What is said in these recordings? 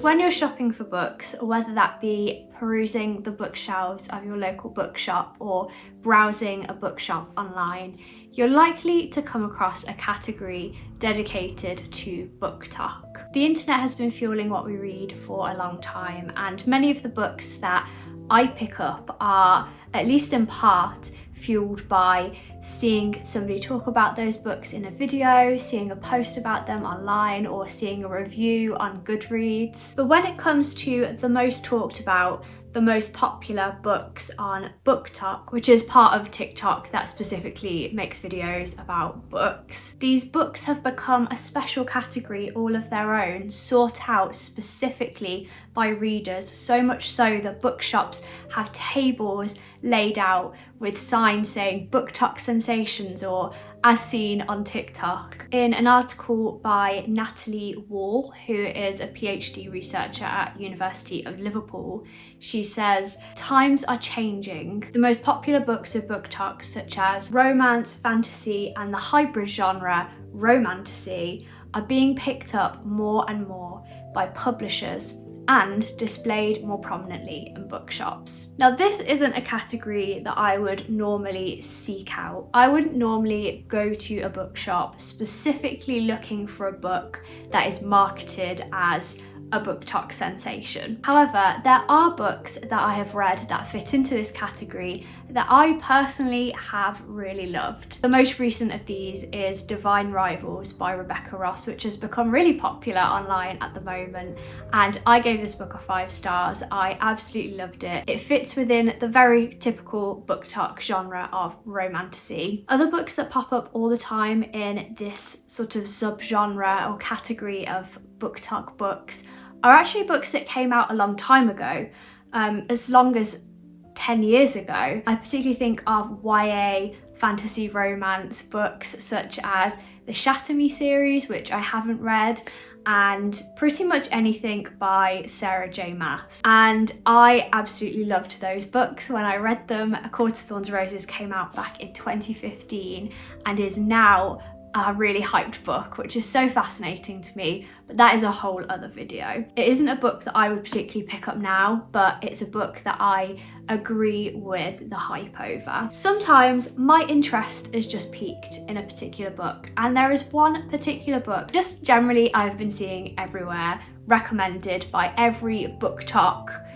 when you're shopping for books, whether that be perusing the bookshelves of your local bookshop or browsing a bookshop online, you're likely to come across a category dedicated to BookTok. The internet has been fueling what we read for a long time, and many of the books that I pick up are, at least in part, fueled by seeing somebody talk about those books in a video, seeing a post about them online, or seeing a review on Goodreads. But when it comes to the most talked about, the most popular books on BookTok, which is part of TikTok that specifically makes videos about books, these books have become a special category all of their own, sought out specifically by readers, so much so that bookshops have tables laid out with signs saying BookTok sensations or as seen on TikTok. In an article by Natalie Wall, who is a PhD researcher at University of Liverpool, she says, times are changing. The most popular books of BookTok, such as romance, fantasy, and the hybrid genre, romantasy, are being picked up more and more by publishers and displayed more prominently in bookshops. Now, this isn't a category that I would normally seek out. I wouldn't normally go to a bookshop specifically looking for a book that is marketed as a BookTok sensation. However, there are books that I have read that fit into this category that I personally have really loved. The most recent of these is Divine Rivals by Rebecca Yarros, which has become really popular online at the moment, and I gave this book a 5 stars. I absolutely loved it. It fits within the very typical BookTok genre of romantasy. Other books that pop up all the time in this sort of subgenre or category of BookTok books are actually books that came out a long time ago, as long as 10 years ago. I particularly think of YA fantasy romance books such as the Shatter Me series, which I haven't read, and pretty much anything by Sarah J Maas. And I absolutely loved those books when I read them. A Court of Thorns and Roses came out back in 2015 and is now a really hyped book, which is so fascinating to me, but that is a whole other video. It isn't a book that I would particularly pick up now, but it's a book that I agree with the hype over. Sometimes my interest is just piqued in a particular book, and there is one particular book just generally I've been seeing everywhere, recommended by every BookTok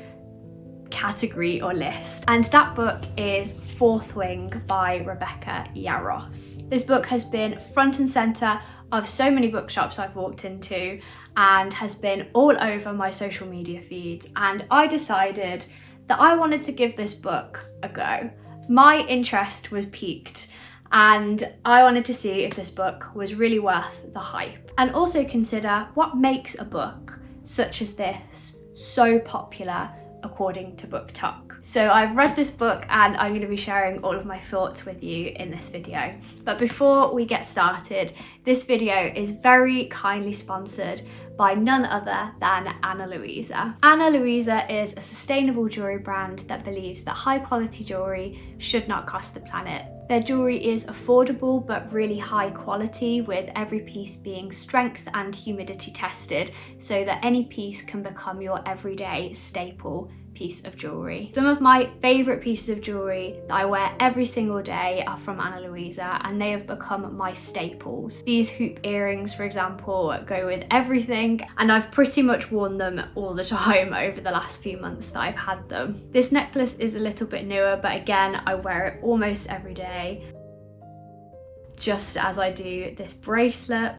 category or list, and that book is Fourth Wing by Rebecca Yarros. This book has been front and center of so many bookshops I've walked into and has been all over my social media feeds, and I decided that I wanted to give this book a go. My interest was piqued and I wanted to see if this book was really worth the hype, and also consider what makes a book such as this so popular according to BookTok. So I've read this book and I'm going to be sharing all of my thoughts with you in this video. But before we get started, this video is very kindly sponsored by none other than Ana Luisa. Ana Luisa is a sustainable jewellery brand that believes that high quality jewellery should not cost the planet. Their jewellery is affordable but really high quality, with every piece being strength and humidity tested so that any piece can become your everyday staple piece of jewellery. Some of my favourite pieces of jewellery that I wear every single day are from Ana Luisa, and they have become my staples. These hoop earrings, for example, go with everything, and I've pretty much worn them all the time over the last few months that I've had them. This necklace is a little bit newer, but again, I wear it almost every day, just as I do this bracelet.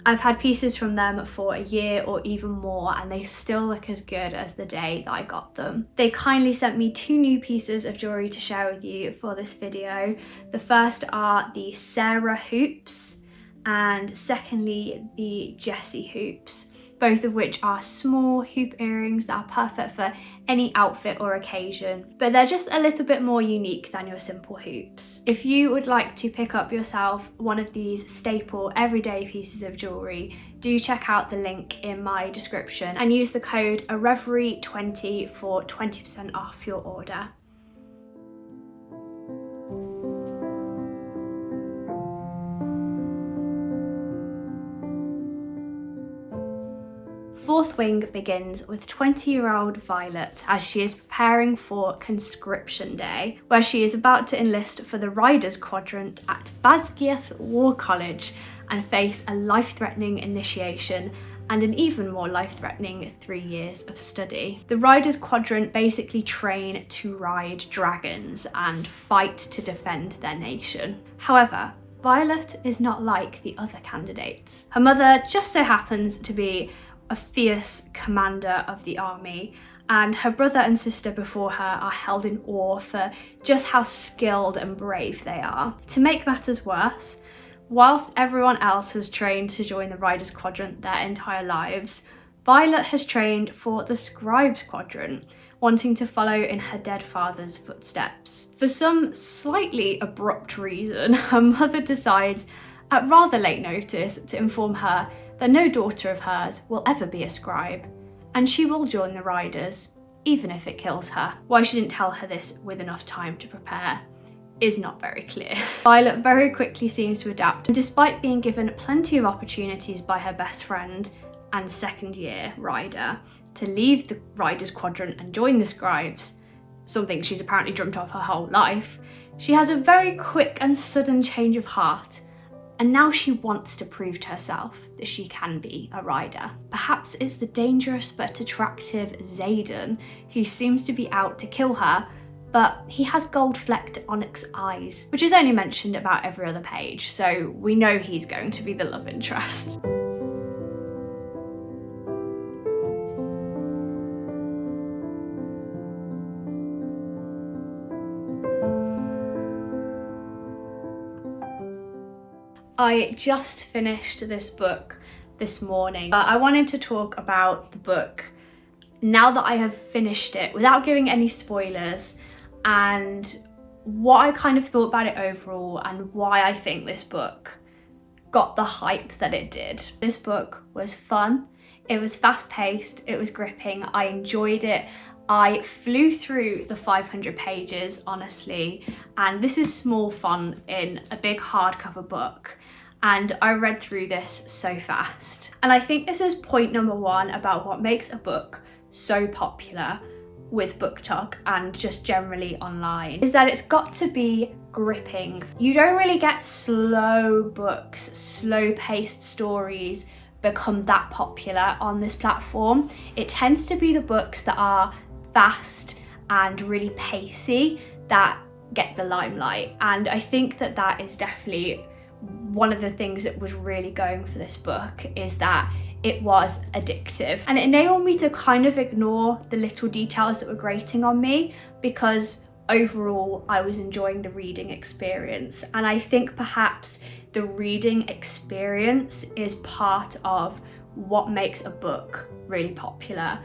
I've had pieces from them for a year or even more, and they still look as good as the day that I got them. They kindly sent me 2 new pieces of jewellery to share with you for this video. The first are the Sarah hoops, and secondly the Jessie hoops, both of which are small hoop earrings that are perfect for any outfit or occasion, but they're just a little bit more unique than your simple hoops. If you would like to pick up yourself one of these staple everyday pieces of jewellery, do check out the link in my description and use the code readerinareverie20 for 20% off your order. fourth wing begins with 20-year-old Violet as she is preparing for conscription day, where she is about to enlist for the Riders Quadrant at Basgiath War College and face a life-threatening initiation and an even more life-threatening 3 years of study. The Riders Quadrant basically train to ride dragons and fight to defend their nation. However, Violet is not like the other candidates. Her mother just so happens to be a fierce commander of the army, and her brother and sister before her are held in awe for just how skilled and brave they are. To make matters worse, whilst everyone else has trained to join the Riders Quadrant their entire lives, Violet has trained for the Scribes Quadrant, wanting to follow in her dead father's footsteps. For some slightly abrupt reason, her mother decides at rather late notice to inform her that no daughter of hers will ever be a scribe, and she will join the Riders, even if it kills her. Why she didn't tell her this with enough time to prepare is not very clear. Violet very quickly seems to adapt, and despite being given plenty of opportunities by her best friend and second-year rider to leave the Riders Quadrant and join the Scribes, something she's apparently dreamt of her whole life, she has a very quick and sudden change of heart, and now she wants to prove to herself that she can be a rider. Perhaps it's the dangerous but attractive Xaden who seems to be out to kill her, but he has gold-flecked onyx eyes, which is only mentioned about every other page, so we know he's going to be the love interest. I just finished this book this morning. I wanted to talk about the book now that I have finished it without giving any spoilers, and what I kind of thought about it overall and why I think this book got the hype that it did. This book was fun, it was fast-paced, it was gripping, I enjoyed it. I flew through the 500 pages, honestly, and this is small font in a big hardcover book, and I read through this so fast. And I think this is point number one about what makes a book so popular with BookTok and just generally online, is that it's got to be gripping. You don't really get slow books, slow-paced stories become that popular on this platform. It tends to be the books that are fast and really pacey that get the limelight, and I think that that is definitely one of the things that was really going for this book, is that it was addictive, and it enabled me to kind of ignore the little details that were grating on me, because overall I was enjoying the reading experience. And I think perhaps the reading experience is part of what makes a book really popular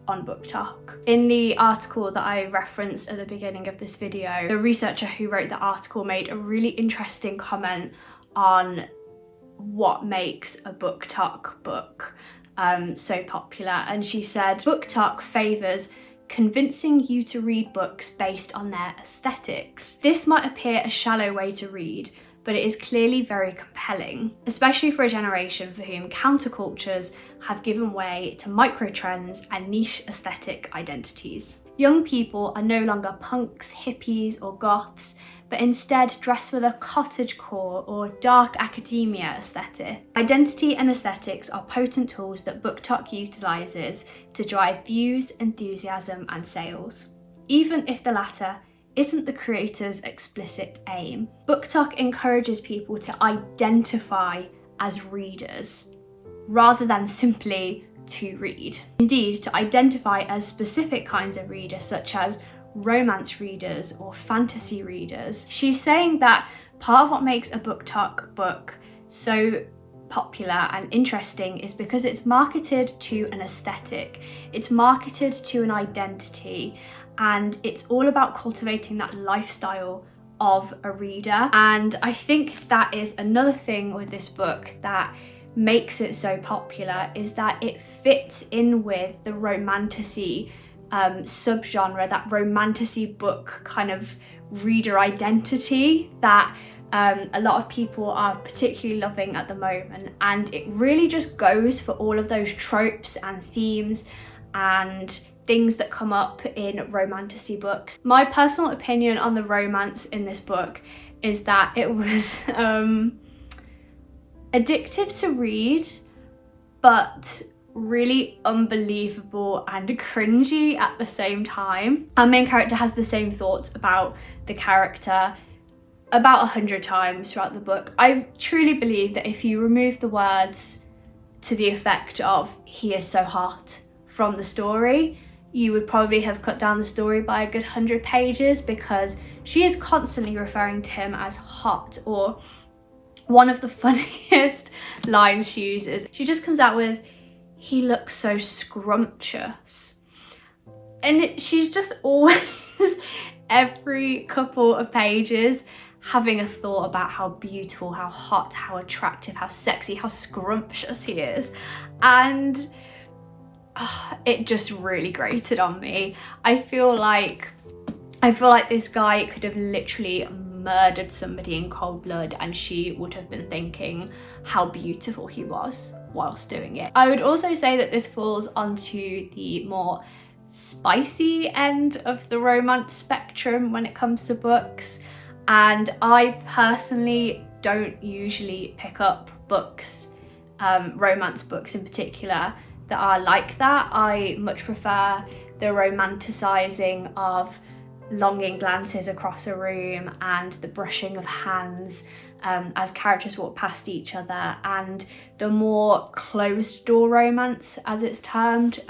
on BookTok. In the article that I referenced at the beginning of this video, the researcher who wrote the article made a really interesting comment on what makes a BookTok book so popular, and she said, BookTok favours convincing you to read books based on their aesthetics. This might appear a shallow way to read, but it is clearly very compelling, especially for a generation for whom countercultures have given way to micro-trends and niche aesthetic identities. Young people are no longer punks, hippies, or goths, but instead dress with a cottagecore or dark academia aesthetic. Identity and aesthetics are potent tools that BookTok utilises to drive views, enthusiasm, and sales, even if the latter isn't the creator's explicit aim. BookTok encourages people to identify as readers, rather than simply to read. Indeed, to identify as specific kinds of readers, such as romance readers or fantasy readers. She's saying that part of what makes a BookTok book so popular and interesting is because it's marketed to an aesthetic, it's marketed to an identity, and it's all about cultivating that lifestyle of a reader. And I think that is another thing with this book that makes it so popular, is that it fits in with the romantasy subgenre, that romantasy book kind of reader identity that a lot of people are particularly loving at the moment, and it really just goes for all of those tropes and themes and things that come up in romantasy books. My personal opinion on the romance in this book is that it was addictive to read, but really unbelievable and cringy at the same time. Our main character has the same thoughts about the character about 100 times throughout the book. I truly believe that if you remove the words to the effect of "he is so hot" from the story, you would probably have cut down the story by a good 100 pages, because she is constantly referring to him as hot. Or one of the funniest lines she uses, she just comes out with, "He looks so scrumptious." And she's just always, every couple of pages, having a thought about how beautiful, how hot, how attractive, how sexy, how scrumptious he is. And it just really grated on me. I feel like this guy could have literally murdered somebody in cold blood and she would have been thinking how beautiful he was whilst doing it. I would also say that this falls onto the more spicy end of the romance spectrum when it comes to books, and I personally don't usually pick up books, romance books in particular, that are like that. I much prefer the romanticizing of longing glances across a room and the brushing of hands as characters walk past each other, and the more closed door romance, as it's termed,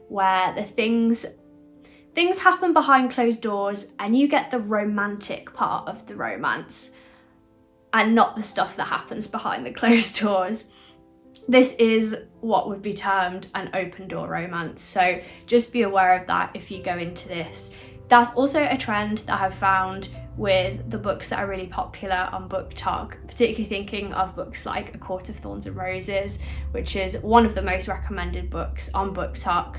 where the things happen behind closed doors and you get the romantic part of the romance and not the stuff that happens behind the closed doors. This is what would be termed an open door romance, so just be aware of that if you go into this. That's also a trend that I've found with the books that are really popular on BookTok, particularly thinking of books like A Court of Thorns and Roses, which is one of the most recommended books on BookTok.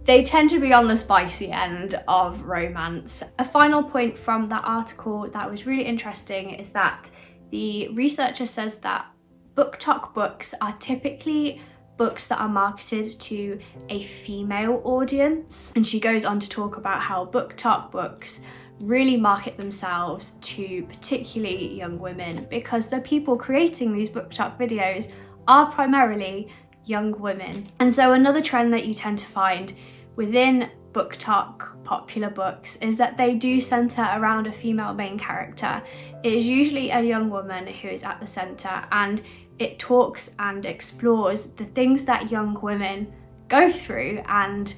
They tend to be on the spicy end of romance. A final point from that article that was really interesting is that the researcher says that BookTok books are typically books that are marketed to a female audience. And she goes on to talk about how BookTok books really market themselves to particularly young women, because the people creating these BookTok videos are primarily young women. And so another trend that you tend to find within BookTok popular books is that they do centre around a female main character. It is usually a young woman who is at the centre, and it talks and explores the things that young women go through. And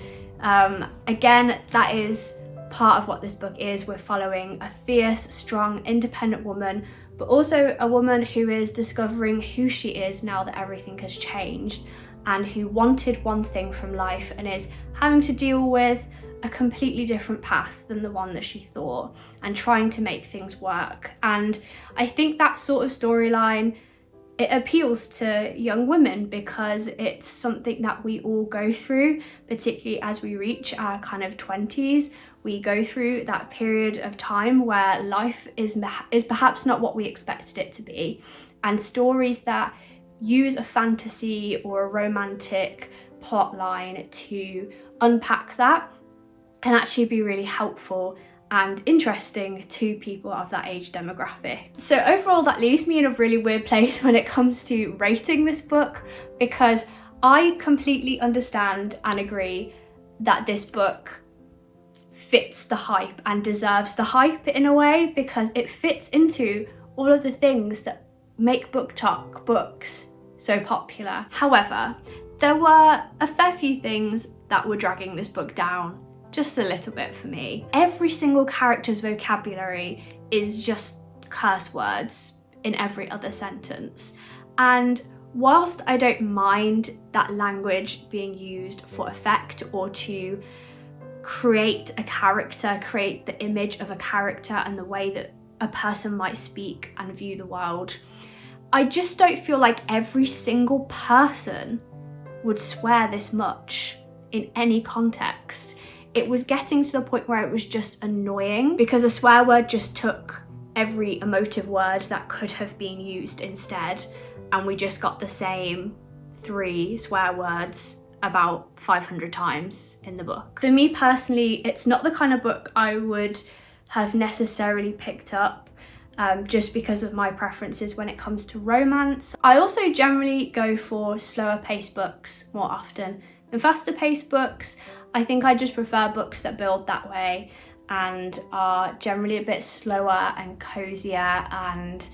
again, that is part of what this book is. We're following a fierce, strong, independent woman, but also a woman who is discovering who she is now that everything has changed, and who wanted one thing from life and is having to deal with a completely different path than the one that she thought, and trying to make things work. And I think that sort of storyline, it appeals to young women because it's something that we all go through, particularly as we reach our kind of 20s. We go through that period of time where life is perhaps not what we expected it to be, and stories that use a fantasy or a romantic plot line to unpack that can actually be really helpful and interesting to people of that age demographic. So overall, that leaves me in a really weird place when it comes to rating this book, because I completely understand and agree that this book fits the hype and deserves the hype in a way, because it fits into all of the things that make BookTok books so popular. However, there were a fair few things that were dragging this book down just a little bit for me. Every single character's vocabulary is just curse words in every other sentence. And whilst I don't mind that language being used for effect or to create a character, create the image of a character and the way that a person might speak and view the world, I just don't feel like every single person would swear this much in any context. It was getting to the point where it was just annoying, because a swear word just took every emotive word that could have been used instead, and we just got the same 3 swear words about 500 times in the book. For me personally, it's not the kind of book I would have necessarily picked up just because of my preferences when it comes to romance. I also generally go for slower paced books more often than faster paced books. I think I just prefer books that build that way and are generally a bit slower and cozier and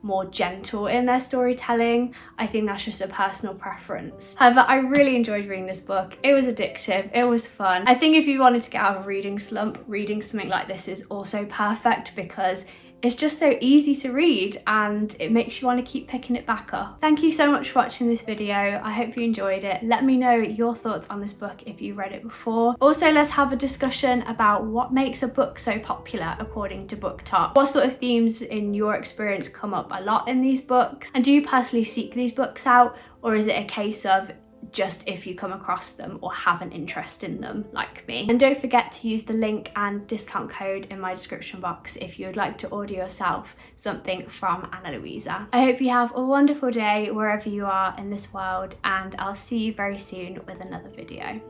more gentle in their storytelling. I think that's just a personal preference. However, I really enjoyed reading this book. It was addictive, it was fun. I think if you wanted to get out of a reading slump, reading something like this is also perfect because it's just so easy to read and it makes you want to keep picking it back up. Thank you so much for watching this video. I hope you enjoyed it. Let me know your thoughts on this book if you read it before. Also, let's have a discussion about what makes a book so popular according to BookTok. What sort of themes in your experience come up a lot in these books? And do you personally seek these books out, or is it a case of just if you come across them or have an interest in them like me? And don't forget to use the link and discount code in my description box if you would like to order yourself something from Anna Louisa. I hope you have a wonderful day wherever you are in this world, and I'll see you very soon with another video.